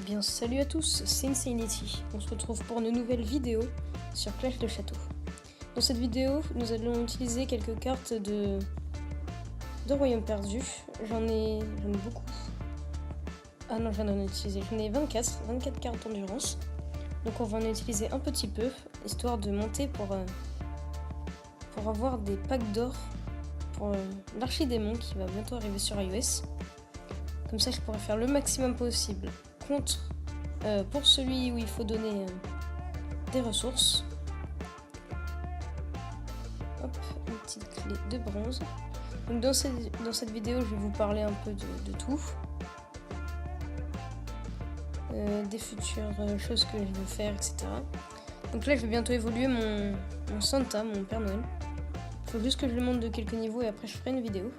bien salut à tous, c'est Insanity. On se retrouve pour une nouvelle vidéo sur Clash de Château. Dans cette vidéo, nous allons utiliser quelques cartes de Royaume Perdu. J'en ai beaucoup. Ah non, j'en ai utilisé. J'en ai 24 cartes d'endurance. Donc on va en utiliser un petit peu, histoire de monter pour avoir des packs d'or pour l'archidémon qui va bientôt arriver sur iOS. Comme ça, je pourrais faire le maximum possible contre pour celui où il faut donner des ressources. Hop, une petite clé de bronze. Donc dans cette vidéo, je vais vous parler un peu de tout. Des futures choses que je veux faire, etc. Donc là, je vais bientôt évoluer mon Santa, mon Père Noël. Il faut juste que je le monte de quelques niveaux et après je ferai une vidéo.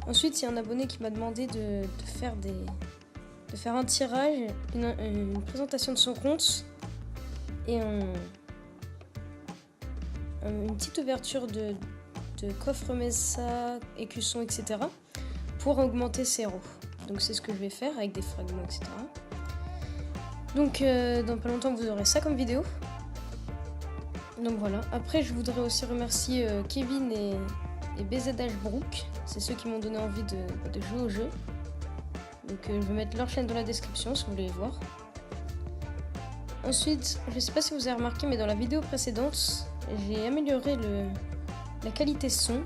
Ensuite, il y a un abonné qui m'a demandé de faire un tirage, une présentation de son compte et une petite ouverture de coffre Mesa, écusson, etc. pour augmenter ses héros. Donc c'est ce que je vais faire avec des fragments, etc. Donc dans pas longtemps, vous aurez ça comme vidéo. Donc voilà. Après, je voudrais aussi remercier Kevin et BZH Brook. C'est ceux qui m'ont donné envie de jouer au jeu. Donc je vais mettre leur chaîne dans la description si vous voulez les voir. Ensuite, je ne sais pas si vous avez remarqué, mais dans la vidéo précédente, j'ai amélioré la qualité son.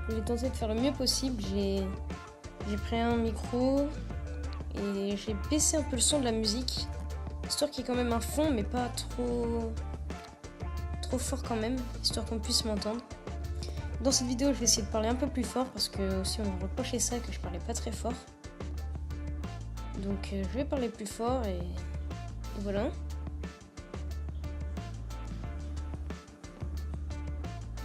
J'ai tenté de faire le mieux possible. J'ai pris un micro et j'ai baissé un peu le son de la musique. Histoire qu'il y ait quand même un fond, mais pas trop fort quand même, histoire qu'on puisse m'entendre. Dans cette vidéo, je vais essayer de parler un peu plus fort parce que aussi on m'a reproché ça, que je parlais pas très fort. Donc je vais parler plus fort et voilà.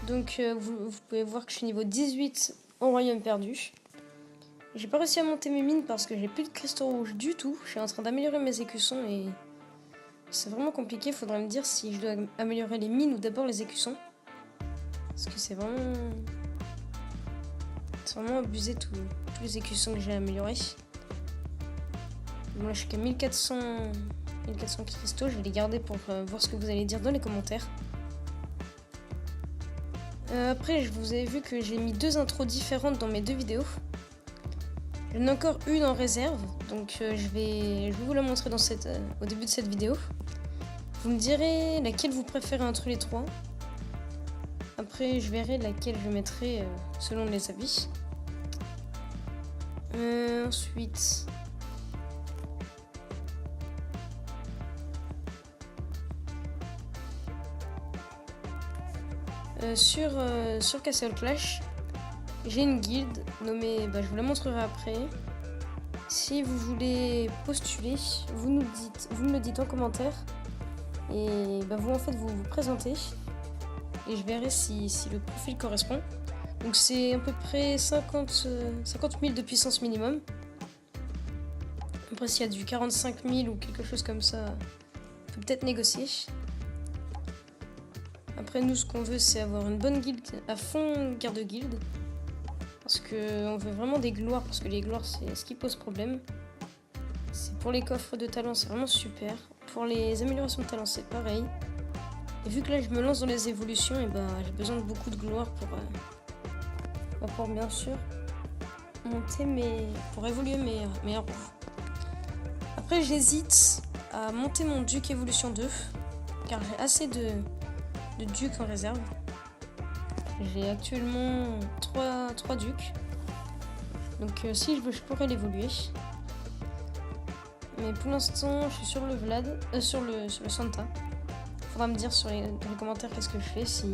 Donc vous pouvez voir que je suis niveau 18 en Royaume Perdu. J'ai pas réussi à monter mes mines parce que j'ai plus de cristaux rouges du tout. Je suis en train d'améliorer mes écussons et c'est vraiment compliqué. Faudrait me dire si je dois améliorer les mines ou d'abord les écussons. Parce que c'est vraiment abusé tous les écussons que j'ai améliorés. Bon, là je suis qu'à 1400 cristaux. Je vais les garder pour voir ce que vous allez dire dans les commentaires. Après, je vous ai vu que j'ai mis 2 intros différentes dans mes 2 vidéos. J'en ai encore une en réserve, donc je vais vous la montrer au début de cette vidéo. Vous me direz laquelle vous préférez entre les 3. Après, je verrai laquelle je mettrai selon les avis. Ensuite, sur Castle Clash, j'ai une guilde nommée, je vous la montrerai après. Si vous voulez postuler, vous me le dites en commentaire. Et vous en fait vous présentez. Et je verrai si le profil correspond. Donc c'est à peu près 50 000 de puissance minimum. Après s'il y a du 45 000 ou quelque chose comme ça, on peut peut-être négocier. Après nous ce qu'on veut c'est avoir une bonne guilde à fond guerre de guilde. Parce qu'on veut vraiment des gloires, parce que les gloires c'est ce qui pose problème. C'est pour les coffres de talent c'est vraiment super. Pour les améliorations de talent c'est pareil. Et vu que là je me lance dans les évolutions, j'ai besoin de beaucoup de gloire pour bien sûr monter pour évoluer mes héros. Après j'hésite à monter mon duc évolution 2 car j'ai assez de ducs en réserve. J'ai actuellement 3 ducs. Donc si je veux je pourrais l'évoluer. Mais pour l'instant je suis sur le Vlad, sur le Santa. Faudra me dire dans les commentaires qu'est-ce que je fais, si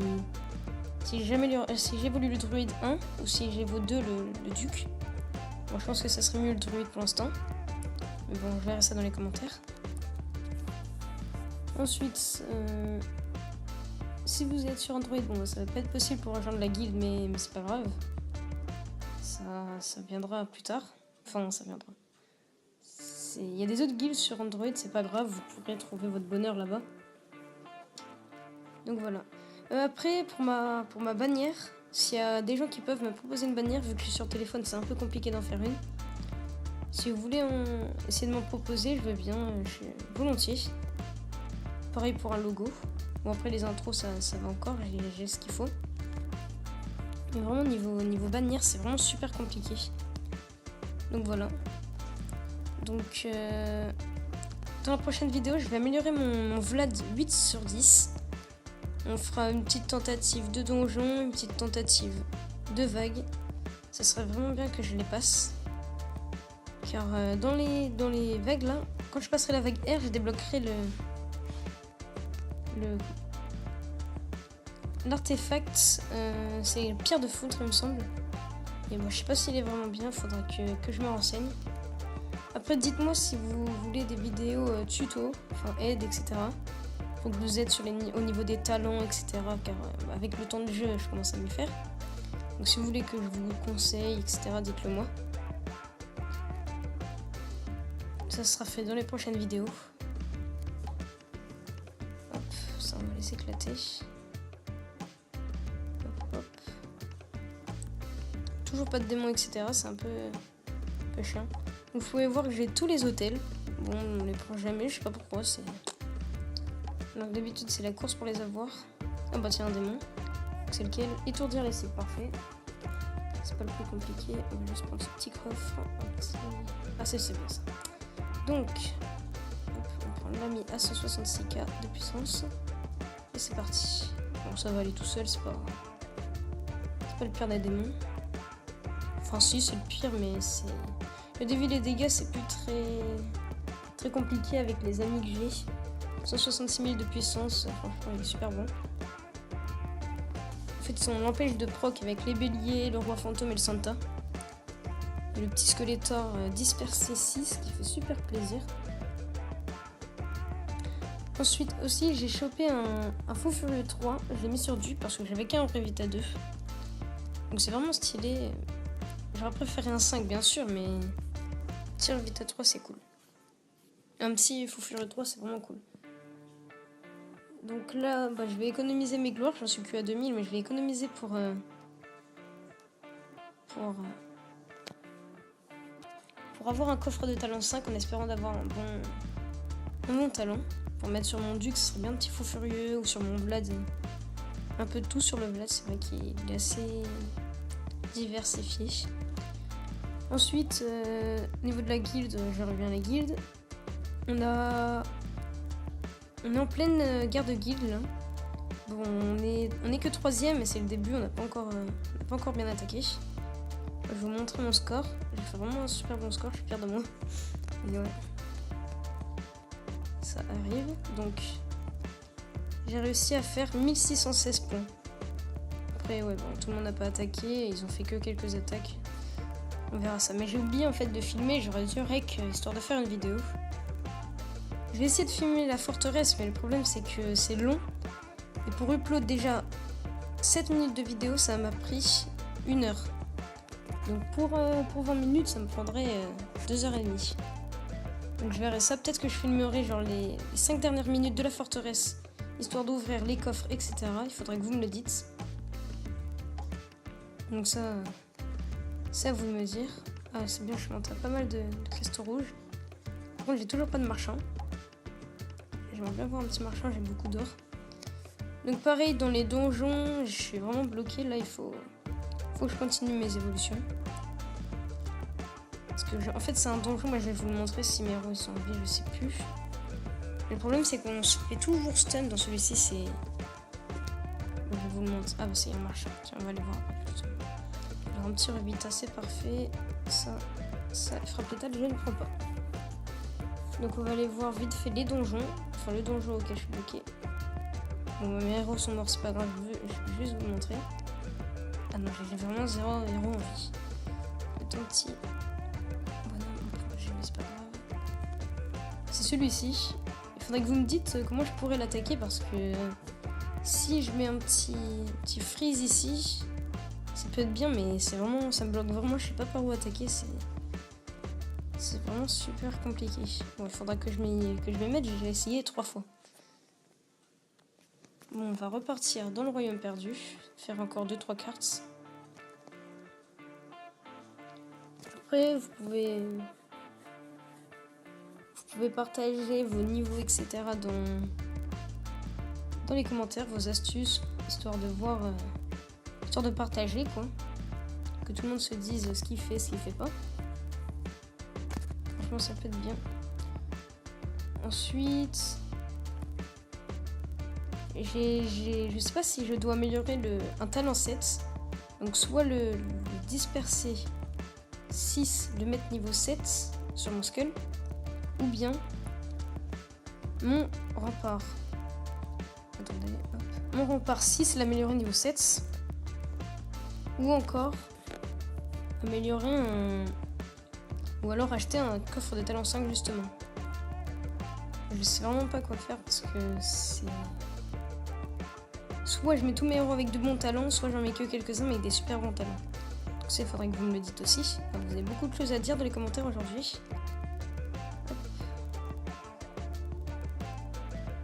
j'évolue le druide 1 ou si j'évolue 2 le duc. Bon, je pense que ça serait mieux le druide pour l'instant. Mais bon, je verrai ça dans les commentaires. Ensuite, si vous êtes sur Android, ça va pas être possible pour rejoindre la guilde, mais c'est pas grave. Ça viendra plus tard. Enfin, ça viendra. Il y a des autres guildes sur Android, c'est pas grave, vous pourrez trouver votre bonheur là-bas. Donc voilà. Après, pour ma bannière, s'il y a des gens qui peuvent me proposer une bannière, vu que je suis sur téléphone, c'est un peu compliqué d'en faire une. Si vous voulez essayer de m'en proposer, je veux bien, volontiers. Pareil pour un logo. Bon, après les intros, ça va encore, j'ai ce qu'il faut. Mais vraiment, niveau bannière, c'est vraiment super compliqué. Donc voilà. Donc, dans la prochaine vidéo, je vais améliorer mon Vlad 8/10. On fera une petite tentative de donjon, une petite tentative de vague. Ça serait vraiment bien que je les passe. Car dans les vagues là, quand je passerai la vague R, je débloquerai l'artefact. C'est le pierre de foudre, il me semble. Et moi, je sais pas s'il est vraiment bien, il faudra que je me renseigne. Après, dites-moi si vous voulez des vidéos tuto, enfin aide, etc. Pour que vous aide au niveau des talents, etc. Car avec le temps de jeu, je commence à m'y faire. Donc si vous voulez que je vous conseille, etc., dites-le moi. Ça sera fait dans les prochaines vidéos. Hop, ça on va laisser éclater. Hop, hop. Toujours pas de démons, etc. C'est un peu chiant. Vous pouvez voir que j'ai tous les hôtels. Bon, on les prend jamais, je sais pas pourquoi. Donc d'habitude c'est la course pour les avoir. Ah bah tiens, un démon. C'est lequel? Étourdir les cibles, parfait. C'est pas le plus compliqué. On va juste prendre ce petit coffre. Ah c'est bien ça. Donc, hop, on prend l'ami à 166k de puissance. Et c'est parti. Bon, ça va aller tout seul, c'est pas le pire des démons. Enfin si, c'est le pire, mais c'est... Le début des dégâts, c'est plus très compliqué avec les amis que j'ai. 166 000 de puissance, franchement, il est super bon. En fait, on l'empêche de proc avec les béliers, le roi fantôme et le Santa. Et le petit Skeletor dispersé 6 qui fait super plaisir. Ensuite aussi j'ai chopé un Fou Furieux 3. Je l'ai mis sur du parce que j'avais qu'un vrai Vita 2. Donc c'est vraiment stylé. J'aurais préféré un 5 bien sûr, mais tirer Vita 3 c'est cool. Un petit Fou Furieux 3 c'est vraiment cool. Donc là bah, je vais économiser mes gloires. J'en suis plus à 2000 mais je vais économiser pour avoir un coffre de talent 5 en espérant d'avoir un bon talent. Pour mettre sur mon Duc, ce serait bien un petit Fou Furieux ou sur mon Vlad. Un peu de tout sur le Vlad, c'est vrai qu'il est assez diversifié. Ensuite, au niveau de la guilde, je reviens à la guilde. On est en pleine guerre de guilde là. Bon, on est que 3ème et c'est le début, on n'a pas encore bien attaqué. Je vais vous montrer mon score. J'ai fait vraiment un super bon score, je suis fière de moi. Mais ouais. Ça arrive. Donc, j'ai réussi à faire 1616 points. Après, ouais, bon, tout le monde n'a pas attaqué. Ils ont fait que quelques attaques. On verra ça. Mais j'ai oublié en fait de filmer. J'aurais dû rec histoire de faire une vidéo. Je vais essayer de filmer la forteresse, mais le problème c'est que c'est long. Et pour upload déjà 7 minutes de vidéo, ça m'a pris 1 heure. Donc pour 20 minutes, ça me prendrait 2h30. Donc je verrai ça. Peut-être que je filmerai genre les 5 dernières minutes de la forteresse, histoire d'ouvrir les coffres, etc. Il faudrait que vous me le dites. Donc ça, c'est à vous de me dire. Ah c'est bien, je suis monté à pas mal de cristaux rouges. Par contre, j'ai toujours pas de marchand. J'aimerais bien voir un petit marchand, j'ai beaucoup d'or. Donc pareil, dans les donjons, je suis vraiment bloqué. Là, il faut que je continue mes évolutions. Parce que, en fait, c'est un donjon. Moi, je vais vous le montrer si mes héros sont en vie, je sais plus. Mais le problème, c'est qu'on se fait toujours stun dans celui-ci. C'est... Je vais vous le montrer. Ah, bah, c'est un marchand. Tiens, on va aller voir après. Alors, un petit Rubita, c'est parfait. Ça, frappe létale, je ne prends pas. Donc, on va aller voir vite fait les donjons. Enfin, le donjon auquel je suis bloqué. Bon, mes héros sont morts, c'est pas grave, je vais juste vous montrer. Ah non, j'ai vraiment 0 héros en vie. Le ton petit bonhomme, c'est pas grave. C'est celui-ci. Il faudrait que vous me dites comment je pourrais l'attaquer parce que si je mets un petit freeze ici, ça peut être bien, mais c'est vraiment, ça me bloque vraiment, je sais pas par où attaquer, c'est vraiment super compliqué. Bon, il faudra que je m'y mette, j'ai essayé 3 fois. Bon, on va repartir dans le royaume perdu, faire encore 2-3 cartes. Après, vous pouvez pouvez partager vos niveaux, etc. dans les commentaires, vos astuces, histoire de voir, histoire de partager, quoi. Que tout le monde se dise ce qu'il fait, ce qu'il fait pas. Franchement, ça peut être bien. Ensuite, je sais pas si je dois améliorer un talent 7. Donc soit le disperser 6, le mettre niveau 7 sur mon skull, ou bien mon rempart. Attendez, hop. Mon rempart 6, l'améliorer niveau 7. Ou encore améliorer ou alors acheter un coffre de talent 5 justement. Je sais vraiment pas quoi faire parce que c'est... Soit je mets tous mes héros avec de bons talents, soit j'en mets que quelques-uns mais avec des super bons talents. Donc ça, il faudrait que vous me le dites aussi. Alors, vous avez beaucoup de choses à dire dans les commentaires aujourd'hui.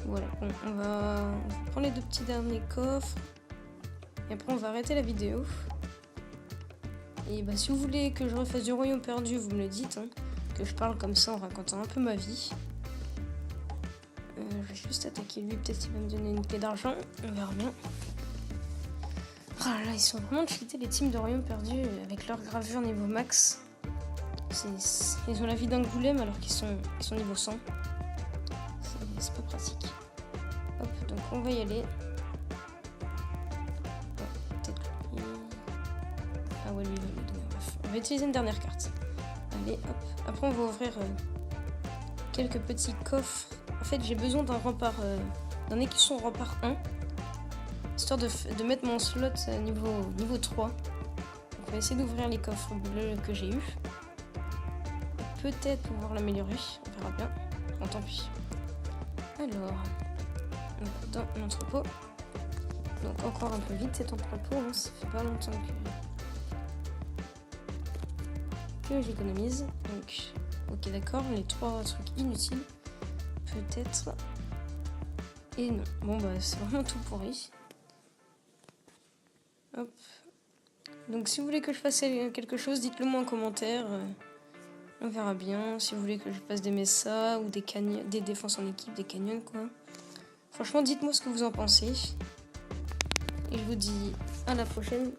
Voilà, bon, on va prendre les 2 petits derniers coffres. Et après on va arrêter la vidéo. Et bah si vous voulez que je refasse du royaume perdu, vous me le dites. Hein, que je parle comme ça en racontant un peu ma vie. Je vais juste attaquer lui, peut-être qu'il va me donner une clé d'argent. On verra bien. Ah là, ils sont vraiment cheatés les teams de royaume perdu avec leur gravure niveau max. Ils ont la vie d'un golem alors qu'ils sont niveau 100. C'est pas pratique. Hop, donc on va y aller. Peut-être lui. Ah ouais, lui il va me donner. Bref, on va utiliser une dernière carte. Allez, hop. Après on va ouvrir quelques petits coffres. En fait, j'ai besoin d'un rempart, d'un écusson rempart 1. Histoire de mettre mon slot à niveau 3. Donc on va essayer d'ouvrir les coffres bleus que j'ai eu. Peut-être pouvoir l'améliorer, on verra bien. Bon, tant pis. Alors, dans l'entrepôt. Donc encore un peu vite cet entrepôt, hein, ça fait pas longtemps que j'économise. Donc, ok d'accord, les 3 trucs inutiles. Peut-être. Et non. Bon bah c'est vraiment tout pourri. Hop. Donc si vous voulez que je fasse quelque chose, dites-le moi en commentaire. On verra bien. Si vous voulez que je fasse des messas ou des défenses en équipe, des canyons quoi. Franchement dites-moi ce que vous en pensez. Et je vous dis à la prochaine